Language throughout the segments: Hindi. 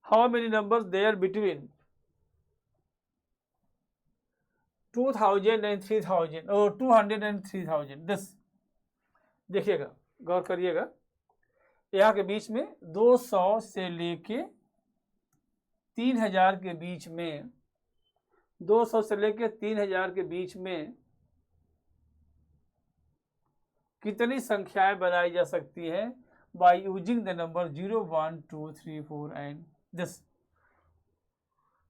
How many numbers there between 2000 and 3000 और 200 एंड 3000। दिस देखिएगा, गौर करिएगा, यहाँ के बीच में 200 से लेके 3000 के बीच में, 200 से लेके 3000 के बीच में कितनी संख्याएं बनाई जा सकती हैं by using the number 0, 1, 2, 3, 4 and this.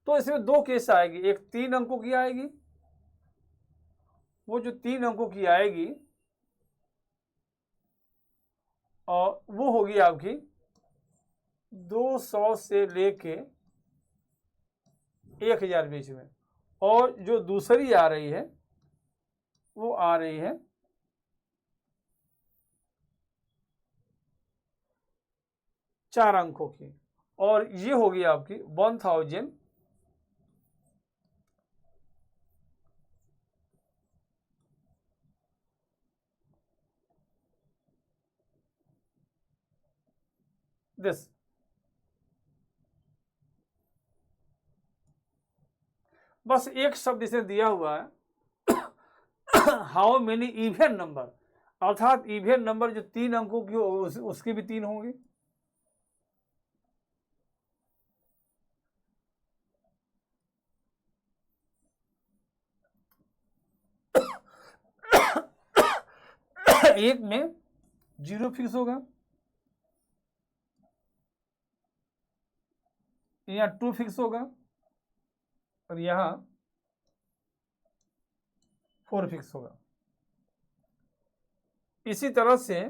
तो इसमें दो केस आएगी, एक 3 अंकों की आएगी, वो जो 3 अंकों की आएगी और वो होगी आपकी 200 से लेके 1000 बीच में, और जो दूसरी आ रही है वो आ रही है 4 अंकों की, और ये होगी आपकी 1000 दिस। बस एक शब्द इसे दिया हुआ है हाउ मेनी इवन नंबर, अर्थात इवन नंबर जो 3 अंकों की हो उसकी भी 3 होंगी। एक में 0 फिक्स होगा, यहाँ 2 फिक्स होगा, और यहाँ 4 फिक्स होगा। इसी तरह से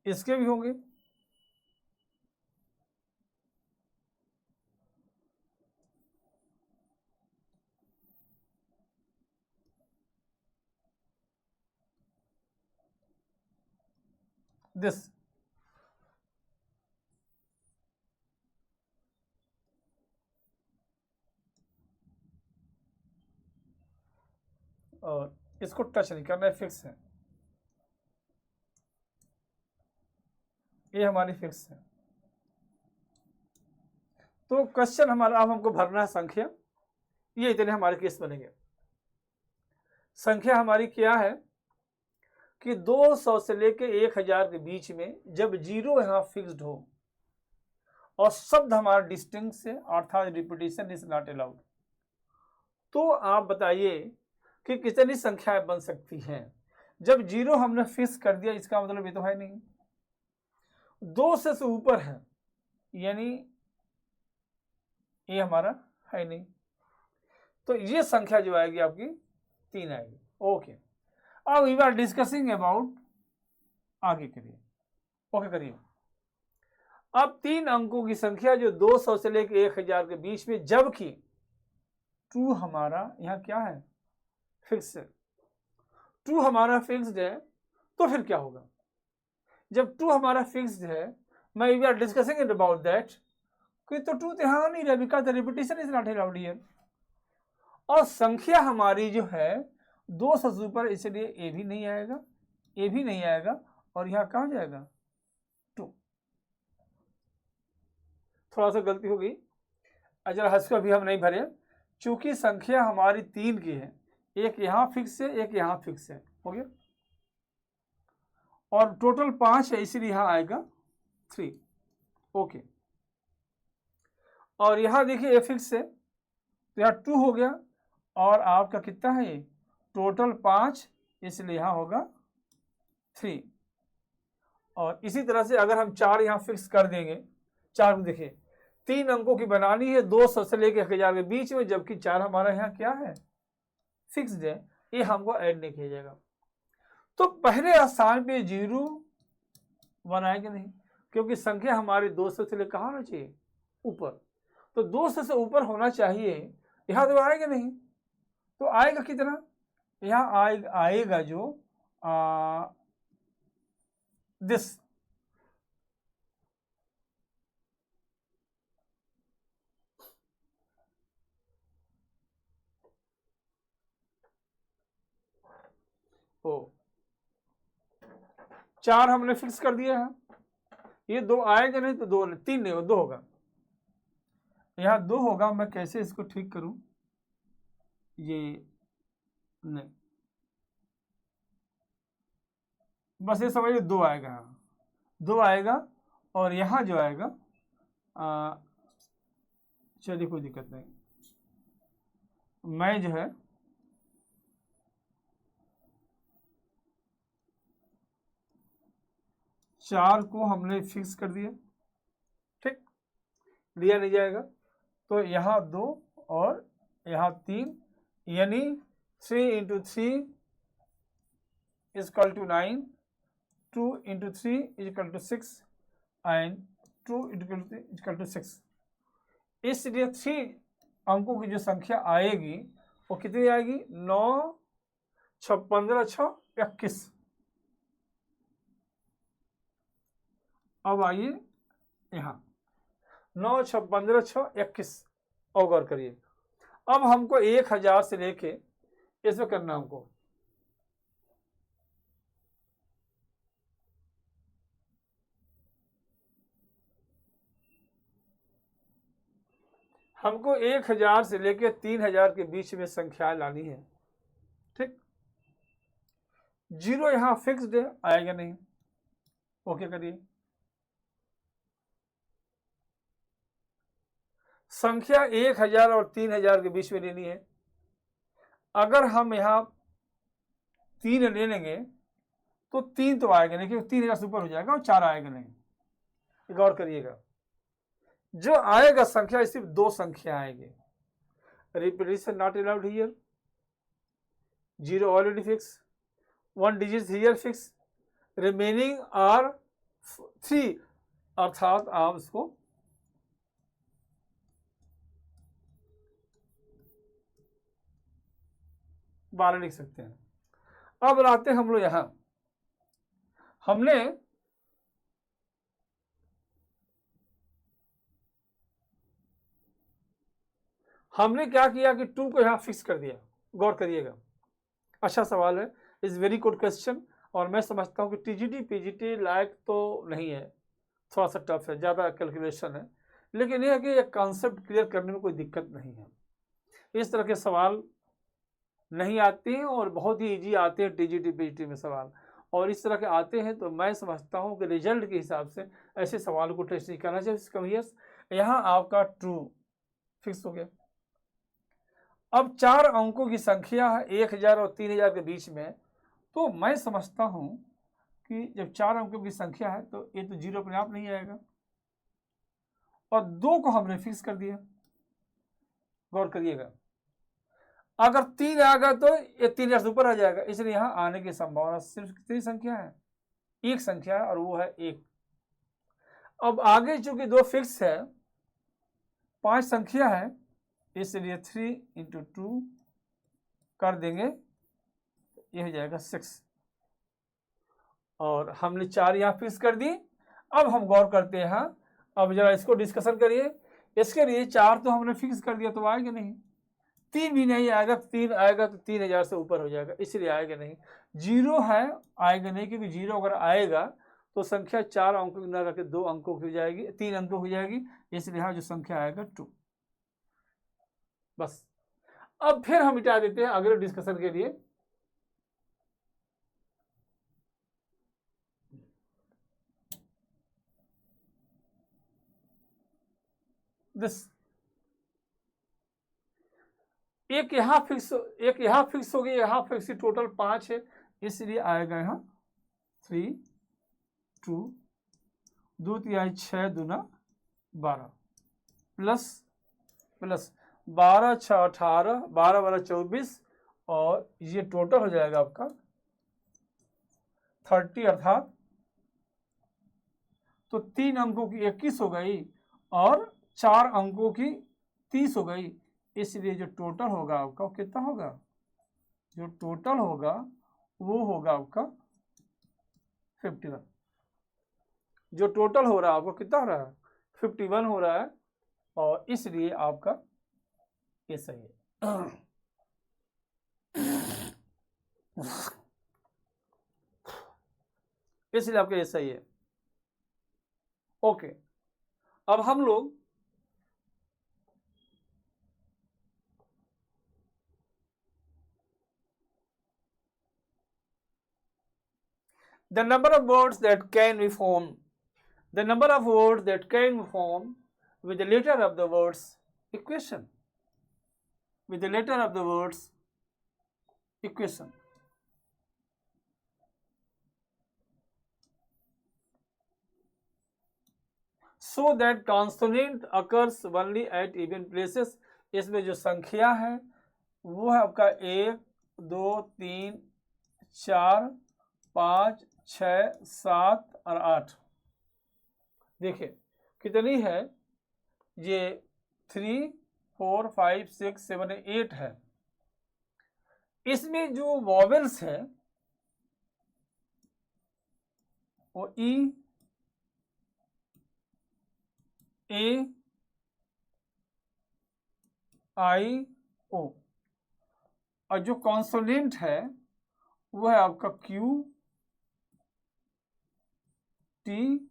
इसके भी होंगे। दिस और इसको टच नहीं करना है, फिक्स है, ये हमारी फिक्स है। तो क्वेश्चन हमारा अब हमको भरना है संख्या, ये इतने हमारे केस बनेंगे। संख्या हमारी क्या है कि 200 से लेके 1000 के बीच में जब 0 यहां फिक्स्ड हो और शब्द हमारा डिस्टिंक्ट से अर्थात रिपीटिशन इज नॉट अलाउड, तो आप बताइए कि कितनी संख्याएं बन सकती हैं। जब 0 हमने फिक्स कर दिया, इसका मतलब ये तो है नहीं 2 से ऊपर है, यानी ये हमारा है नहीं, तो ये संख्या जो आएगी आपकी 3 आएगी। ओके, अब वी आर डिस्कसिंग अबाउट, आगे करिए, ओके करिए। अब 3 अंकों की संख्या जो 200 से लेकर 1000 के बीच में, जबकि 2 हमारा यहाँ क्या है, फिक्स है, 2 हमारा फिक्स्ड है, तो फिर क्या होगा जब 2 हमारा फिक्स्ड है, मैं we are discussing about that, तो 2 तो यहाँ नहीं रहा, because the repetition is not allowed here. और संख्या हमारी जो है 200 से ऊपर, इसलिए ए भी नहीं आएगा, ए भी नहीं आएगा, और यहाँ कहाँ जाएगा 2। थोड़ा सा गलती हो गई, अजर हंस को अभी हम नहीं भरे, चूंकि संख्या हमारी 3 की है, एक यहाँ फिक्स है, एक यहाँ फिक्स है, हो गया, और टोटल 5 है, इसलिए यहाँ आएगा 3। ओके, और यहाँ देखिए ए फिक्स है, तो यहाँ 2 हो गया, और आपका कितना है ये टोटल 5, इसलिए यहाँ होगा 3। और इसी तरह से अगर हम 4 यहाँ फिक्स कर देंगे, 4 में देखिए 3 अंकों की बनानी है 200 से लेकर 1000 के बीच में, जबकि 4 हमारा यहाँ क्या है, फिक्स्ड है, ये हमको ऐड नहीं किया जाएगा। तो पहले स्थान पे 0 बनाएंगे नहीं, क्योंकि संख्या हमारी 200 से लेकर कहाँ होना चाहिए, ऊपर, तो 200 से ऊपर होना चाहिए, यहाँ तो आएगा नहीं, तो आएगा कितना, यहाँ आएगा जो दिस, ओ 4 हमने फिक्स कर दिया है, ये 2 आएगा नहीं, तो 2 3 नहीं, 2 होगा, यहाँ 2 होगा, मैं कैसे इसको ठीक करूं, ये नहीं, बस ये समझिए 2 आएगा, 2 आएगा, और यहाँ जो आएगा चलिए कोई दिक्कत नहीं, मैं जो है चार को हमने फिक्स कर दिया, ठीक, लिया नहीं जाएगा, तो यहाँ 2 और यहाँ 3, यानी 3 into 3 is equal to 9, 2 into 3 is equal to 6 and 2 equal to 6। इसलिए 3 अंकों की जो संख्या आएगी वो कितनी आएगी, 9 6 15 6 21। अब आइए यहाँ 9 6 15 6 21 और गौर करिए। अब हमको 1000 से लेके इसमें करना हमको, हमको 1000 से लेके 3000 के बीच में संख्याएं लानी है, ठीक। 0 यहाँ फिक्स्ड है, आएगा नहीं, ओके करिए। संख्या 1000 और 3000 के बीच में लेनी है। अगर हम यहाँ 3 ले लेंगे तो 3 तो आएगा नहीं, क्योंकि 3000 से ऊपर हो जाएगा, और 4 आएगा नहीं। गौर करिएगा, जो आएगा संख्या सिर्फ 2 संख्या आएंगे। Repetition not allowed here, 0 already fix, 1 digit here fix, remaining are 3, अर्थात आप इसको बारह लिख सकते हैं। अब लाते हम लोग यहां, हमने क्या किया कि 2 को यहां फिक्स कर दिया। गौर करिएगा, अच्छा सवाल है, इज वेरी गुड क्वेश्चन, और मैं समझता हूं कि टीजीटी पीजीटी लायक तो नहीं है, थोड़ा सा टफ है, ज़्यादा कैलकुलेशन है, लेकिन यह है कि एक कॉन्सेप्ट क्लियर करने में कोई दिक्कत नहीं है। इस तरह के सवाल नहीं आते हैं और बहुत ही इजी आते हैं टीजीटी पीजीटी में सवाल, और इस तरह के आते हैं तो मैं समझता हूं कि रिजल्ट के हिसाब से ऐसे सवाल को टेस्ट नहीं करना चाहिए। यहाँ आपका ट्रू फिक्स हो गया। अब 4 अंकों की संख्या है 1000 और 3000 के बीच में, तो मैं समझता हूं कि जब 4 अंकों की संख्या है तो ये तो 0 अपने आप नहीं आएगा, और 2 को हमने फिक्स कर दिया। गौर करिएगा, अगर 3 आ गया तो ये 3000 से ऊपर आ जाएगा, इसलिए यहां आने की संभावना सिर्फ कितनी संख्या है, एक संख्या है, और वो है 1। अब आगे चूंकि 2 फिक्स है, 5 संख्या है, इसलिए 3 इंटू 2 कर देंगे, ये हो जाएगा 6, और हमने 4 यहाँ फिक्स कर दी। अब हम गौर करते हैं, अब जरा इसको डिस्कशन करिए। इसके लिए 4 तो हमने फिक्स कर दिया, तो आएगा नहीं, 3 भी नहीं आएगा, 3 आएगा तो 3000 से ऊपर हो जाएगा, इसलिए आएगा नहीं। 0 है, आएगा नहीं, क्योंकि 0 अगर आएगा तो संख्या 4 अंकों की न रखे 2 अंकों की हो जाएगी, 3 अंकों की हो जाएगी, इसलिए यहाँ जो संख्या आएगा 2। बस, अब फिर हम मिटा देते हैं अगले डिस्कशन के लिए। दिस एक यहाँ फिक्स हो गई, यहाँ फिक्स, टोटल 5 है, इसलिए आएगा यहाँ 3 2 2 3 6 दूना 12 प्लस 12 6 18 12 12 24, और ये टोटल हो जाएगा आपका 30, अर्थात तो 3 अंकों की 21 हो गई और 4 अंकों की 30 हो गई, इसलिए जो टोटल होगा आपका कितना होगा, जो टोटल होगा वो होगा आपका 51। जो टोटल हो रहा है आपको कितना हो रहा है, 51 हो रहा है, और इसलिए आपका ये सही है। इसलिए आपका ये सही है। ओके, अब हम लोग The number of words that can be formed, the number of words that can be formed with the letter of the words equation, with the letter of the words equation. So that consonant occurs only at even places. इसमें जो संख्या है वो है आपका 1, 2, 3, 4, 5, 6, 7 और 8। देखिए कितनी है, ये 3, 4, 5, 6, 7, 8 है। इसमें जो वॉवेल्स है वो ई, ए, आई, ओ, और जो कॉन्सोनेंट है वो है आपका क्यू, टी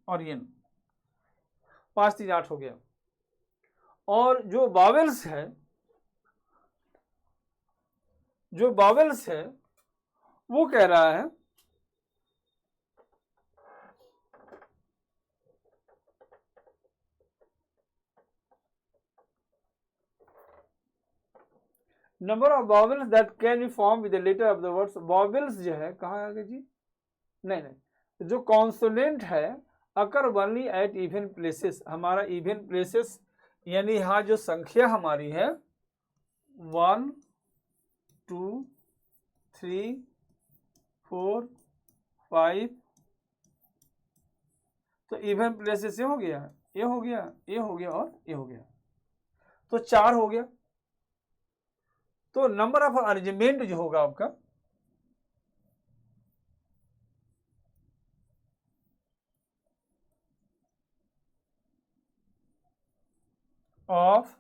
और एन। 5, 3, 8 हो गया। और जो वावेल्स है, जो वावेल्स है वो कह रहा है number of vowels that can be form with the letter of the words. Vowels जो है कहाँ आ गए जी, नहीं, जो कॉन्सोनेंट है occur only at even places. हमारा इवन प्लेसेस यानी यहाँ जो संख्या हमारी है 1, 2, 3, 4, 5, तो इवन प्लेसेस ये हो गया, ये हो गया, ये हो गया और ये हो गया, तो 4 हो गया। तो नंबर ऑफ अरेंजमेंट जो होगा आपका of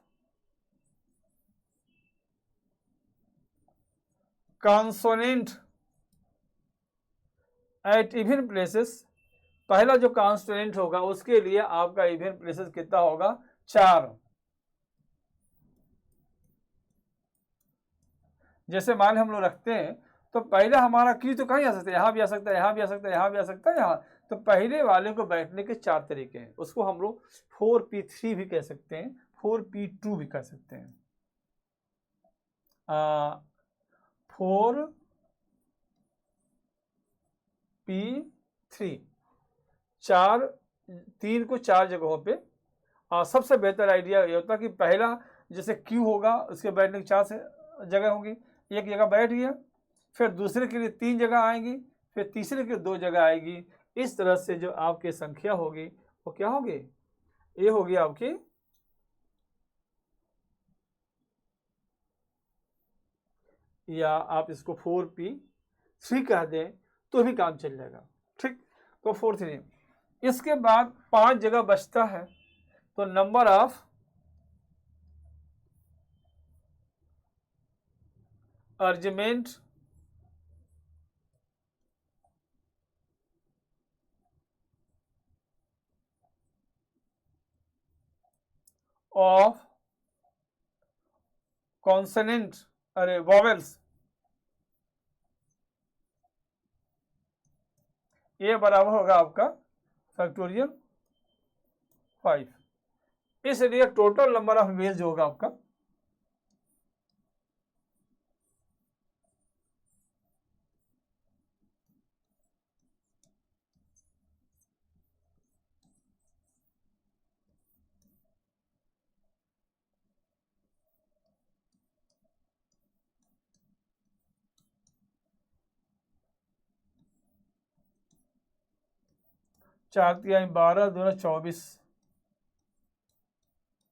consonant at even places, पहला जो कॉन्सोनेंट होगा उसके लिए आपका इवन प्लेसेस कितना होगा, 4। जैसे मान हम लोग रखते हैं तो पहले हमारा क्यू तो कहीं आ सकता है, यहाँ भी आ सकता है, यहाँ भी आ सकता है, यहाँ भी आ सकता है, यहाँ। तो पहले वाले को बैठने के 4 तरीके हैं, उसको हम लोग 4p3 भी कह सकते हैं, 4p2 भी कह सकते हैं। 4p3, 3 को 4 जगहों पे। सबसे बेहतर आइडिया ये होता है कि पहला जैसे क्यू होगा उसके बैठने की 4 से जगह होंगी, एक जगह बैठ गया, फिर दूसरे के लिए 3 जगह आएंगी, फिर तीसरे के 2 जगह आएगी। इस तरह से जो आपकी संख्या होगी वो क्या होगी, ये होगी आपकी या आप इसको 4p3 कह दें तो भी काम चल जाएगा, ठीक। तो 4, 3। इसके बाद 5 जगह बचता है, तो नंबर ऑफ अर्जमेंट ऑफ कॉन्सोनेंट, अरे वॉवेल्स, ये बराबर होगा आपका फैक्टोरियल 5। इसलिए टोटल नंबर ऑफ इमेज जो होगा आपका 4 तिहाई 12, 2 24,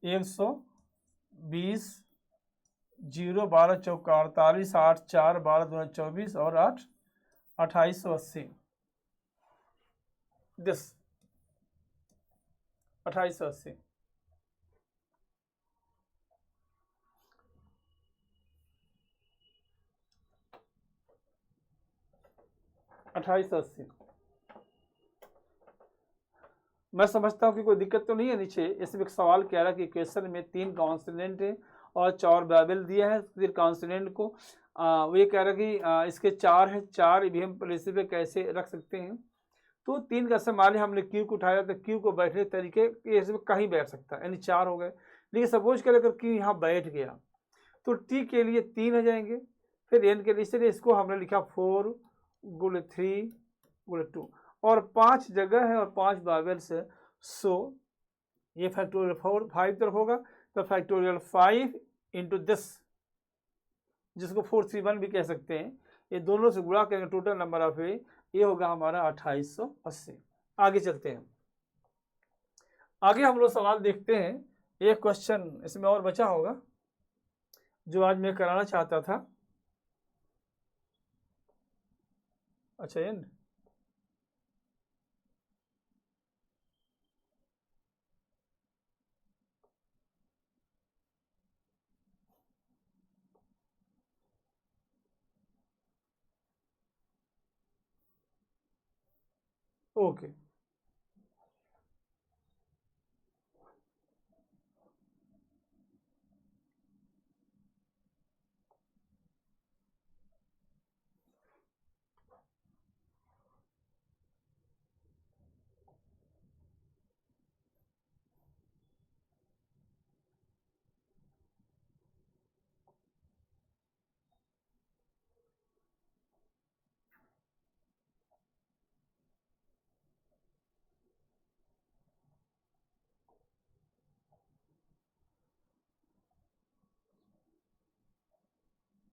120, 0, 12 चौका 48, 8, 4, 12, 2 24 और 8, 2880। दिस 2880। मैं समझता हूँ कि कोई दिक्कत तो नहीं है। नीचे इसमें एक सवाल कह रहा है कि क्वेश्चन में 3 कॉन्सोनेंट है और 4 वेबल दिया है, फिर कॉन्सोनेंट को वो ये कह रहा है कि इसके 4 है, 4 भी हम प्लेस पे कैसे रख सकते हैं। तो 3 का मान लिया हमने क्यू को उठाया तो क्यू को बैठने तरीके इसमें कहीं बैठ सकता है, यानी 4 हो गए। लेकिन सपोज कर अगर क्यू यहाँ बैठ गया तो टी के लिए 3 आ जाएंगे, फिर एन के लिए, इसलिए इसको हमने लिखा 4 गुणे 3 गुणे 2, और 5 जगह है और 5 बावेल्स है। सो ये फैक्टोरियल 4 5 तरफ होगा, तो फैक्टोरियल 5 इंटू दिस, जिसको 431 भी कह सकते हैं, ये दोनों से गुणा करेंगे, टोटल नंबर ऑफ ये होगा हमारा 2880। आगे चलते हैं, आगे हम लोग सवाल देखते हैं। एक क्वेश्चन इसमें और बचा होगा जो आज मैं कराना चाहता था। अच्छा एन ओके